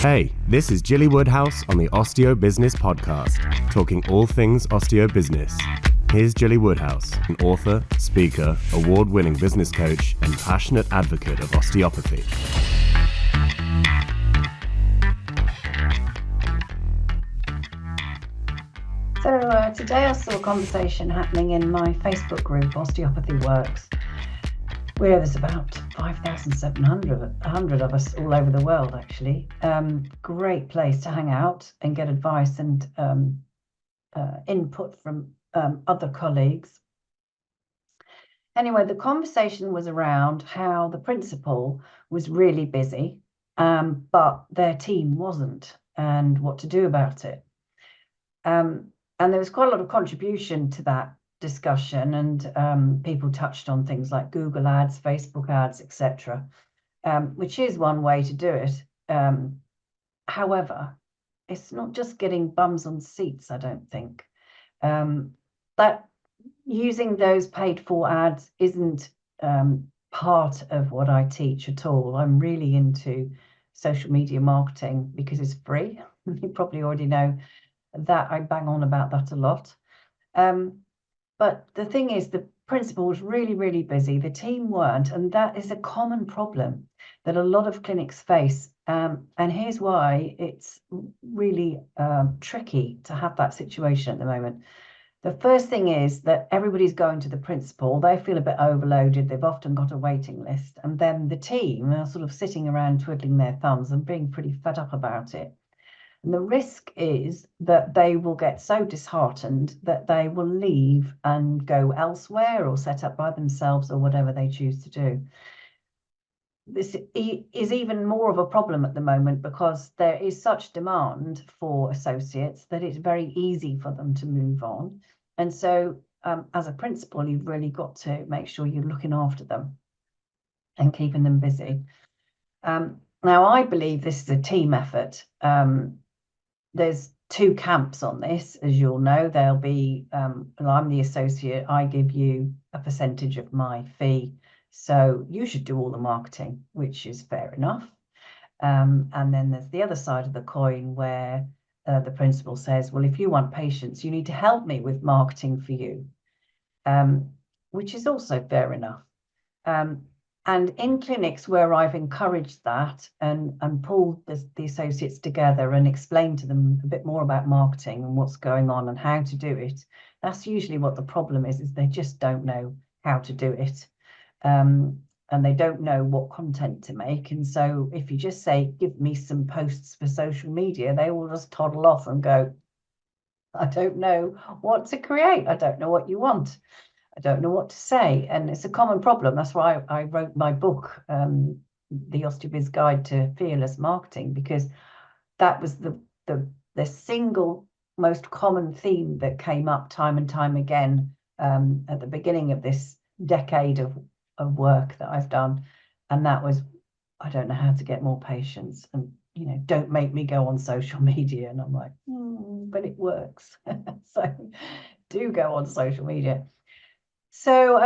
Hey, this is Jilly Woodhouse on the Osteo Business Podcast, talking all things osteo business. Here's Jilly Woodhouse, an author, speaker, award-winning business coach, and passionate advocate of osteopathy. So today I saw a conversation happening in my Facebook group, Osteopathy Works, where there's about 5,700 of us all over the world, actually. Great place to hang out and get advice and input from other colleagues. Anyway, the conversation was around how the principal was really busy, but their team wasn't, and what to do about it. And there was quite a lot of contribution to that discussion, and people touched on things like Google ads, Facebook ads, etc., which is one way to do it. However, it's not just getting bums on seats, I don't think. That using those paid for ads isn't part of what I teach at all. I'm really into social media marketing because it's free. You probably already know that. I bang on about that a lot. But the thing is, the principal was really, really busy. The team weren't, and that is a common problem that a lot of clinics face. And here's why it's really tricky to have that situation at the moment. The first thing is that everybody's going to the principal. They feel a bit overloaded. They've often got a waiting list. And then the team are sort of sitting around twiddling their thumbs and being pretty fed up about it. And the risk is that they will get so disheartened that they will leave and go elsewhere or set up by themselves or whatever they choose to do. This is even more of a problem at the moment because there is such demand for associates that it's very easy for them to move on. And so as a principal, you've really got to make sure you're looking after them and keeping them busy. Now, I believe this is a team effort. There's two camps on this, as you'll know. There'll be, I'm the associate, I give you a percentage of my fee, so you should do all the marketing, which is fair enough. And then there's the other side of the coin where the principal says, well, if you want patients, you need to help me with marketing for you, which is also fair enough. And in clinics where I've encouraged that and pulled the associates together and explained to them a bit more about marketing and what's going on and how to do it, that's usually what the problem is they just don't know how to do it. And they don't know what content to make. And so if you just say, give me some posts for social media, they will just toddle off and go, I don't know what to create. I don't know what you want. I don't know what to say. And it's a common problem. That's why I wrote my book, The Osteobiz Guide to Fearless Marketing, because that was the single most common theme that came up time and time again at the beginning of this decade of work that I've done. And that was, I don't know how to get more patients, and don't make me go on social media. And I'm like, but it works. So do go on social media. So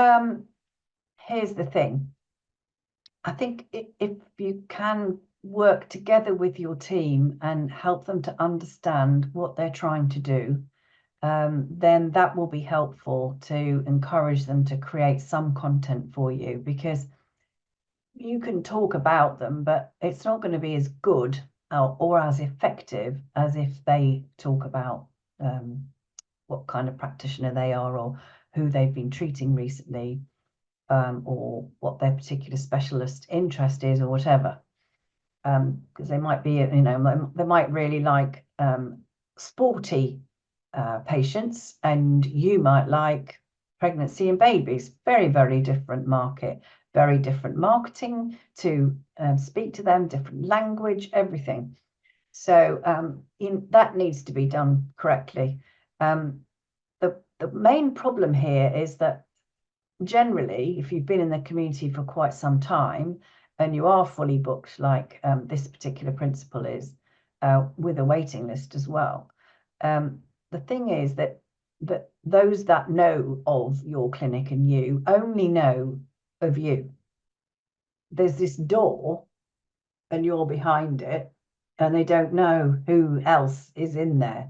here's the thing. I think if you can work together with your team and help them to understand what they're trying to do, then that will be helpful to encourage them to create some content for you, because you can talk about them, but it's not going to be as good or as effective as if they talk about what kind of practitioner they are, or who they've been treating recently, or what their particular specialist interest is, or whatever. Because they might be, they might really like sporty patients, and you might like pregnancy and babies. Very, very different market, very different marketing to speak to them, different language, everything. So that needs to be done correctly. The main problem here is that generally, if you've been in the community for quite some time and you are fully booked, like this particular principal is, with a waiting list as well, the thing is that those that know of your clinic and you only know of you. There's this door and you're behind it, and they don't know who else is in there.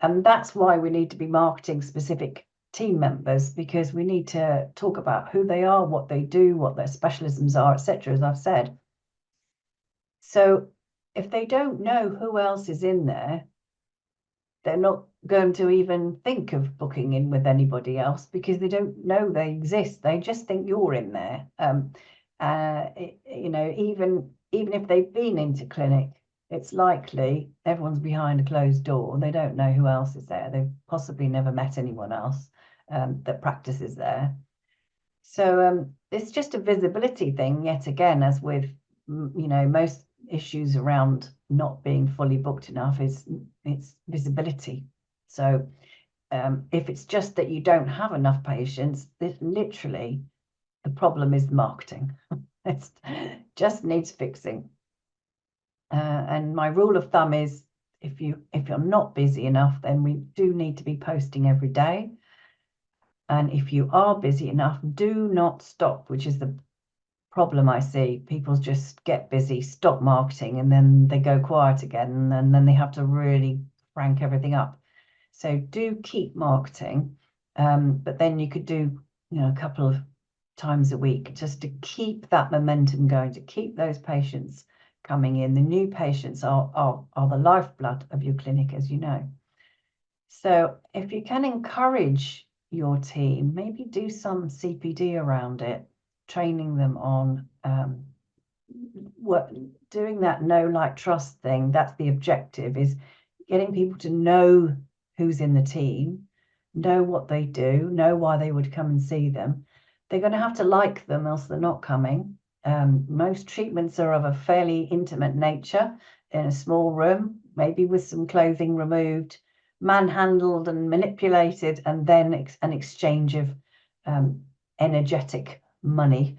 And that's why we need to be marketing specific team members, because we need to talk about who they are, what they do, what their specialisms are, etc., as I've said. So if they don't know who else is in there, they're not going to even think of booking in with anybody else, because they don't know they exist. They just think you're in there. Even if they've been into clinic, it's likely everyone's behind a closed door. They don't know who else is there. They've possibly never met anyone else that practices there. So it's just a visibility thing yet again, as with most issues around not being fully booked enough, it's visibility. So if it's just that you don't have enough patients, literally the problem is marketing. It just needs fixing. And my rule of thumb is, if you're not busy enough, then we do need to be posting every day. And if you are busy enough, do not stop, which is the problem I see. People just get busy, stop marketing, and then they go quiet again, and then they have to really crank everything up. So do keep marketing, but then you could do a couple of times a week, just to keep that momentum going, to keep those patients coming in. The new patients are the lifeblood of your clinic, as you know. So if you can encourage your team, maybe do some CPD around it, training them on doing that know, like, trust thing. That's the objective, is getting people to know who's in the team, know what they do, know why they would come and see them. They're going to have to like them, else they're not coming. Most treatments are of a fairly intimate nature, in a small room, maybe with some clothing removed, manhandled and manipulated, and then an exchange of energetic money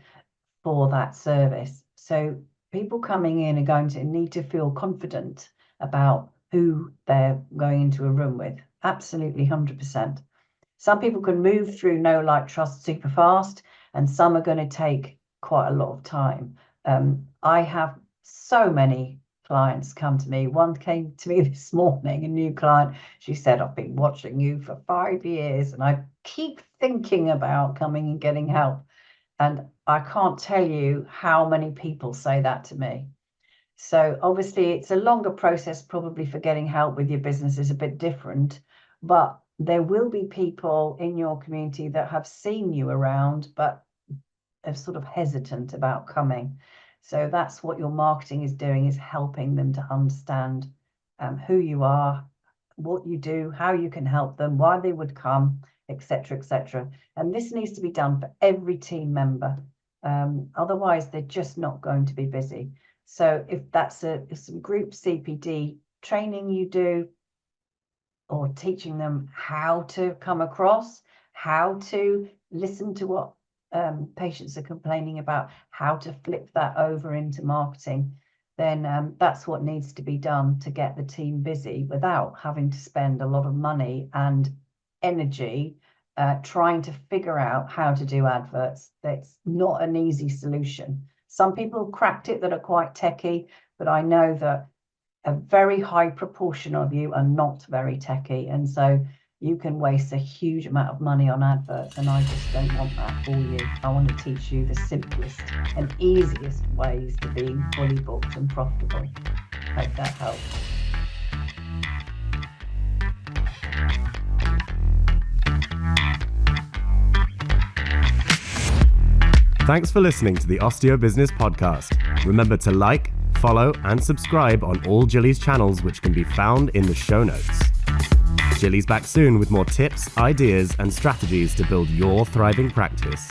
for that service. So people coming in are going to need to feel confident about who they're going into a room with. Absolutely, 100%. Some people can move through know, like, trust super fast, and some are going to take quite a lot of time. I have so many clients come to me. One came to me this morning, a new client. She said, I've been watching you for 5 years and I keep thinking about coming and getting help. And I can't tell you how many people say that to me. So obviously it's a longer process probably for getting help with your business, is a bit different, but there will be people in your community that have seen you around but are sort of hesitant about coming. So that's what your marketing is doing, is helping them to understand who you are, what you do, how you can help them, why they would come, etc., etc. And this needs to be done for every team member. Otherwise, they're just not going to be busy. So if that's some group CPD training you do, or teaching them how to come across, how to listen to what patients are complaining about, how to flip that over into marketing, then that's what needs to be done to get the team busy without having to spend a lot of money and energy trying to figure out how to do adverts. That's not an easy solution. Some people cracked it that are quite techie, but I know that a very high proportion of you are not very techie, and so you can waste a huge amount of money on adverts, and I just don't want that for you. I want to teach you the simplest and easiest ways to being fully booked and profitable. Hope that helps. Thanks for listening to the Osteo Business Podcast. Remember to like, follow, and subscribe on all Jilly's channels, which can be found in the show notes. Jilly's back soon with more tips, ideas, and strategies to build your thriving practice.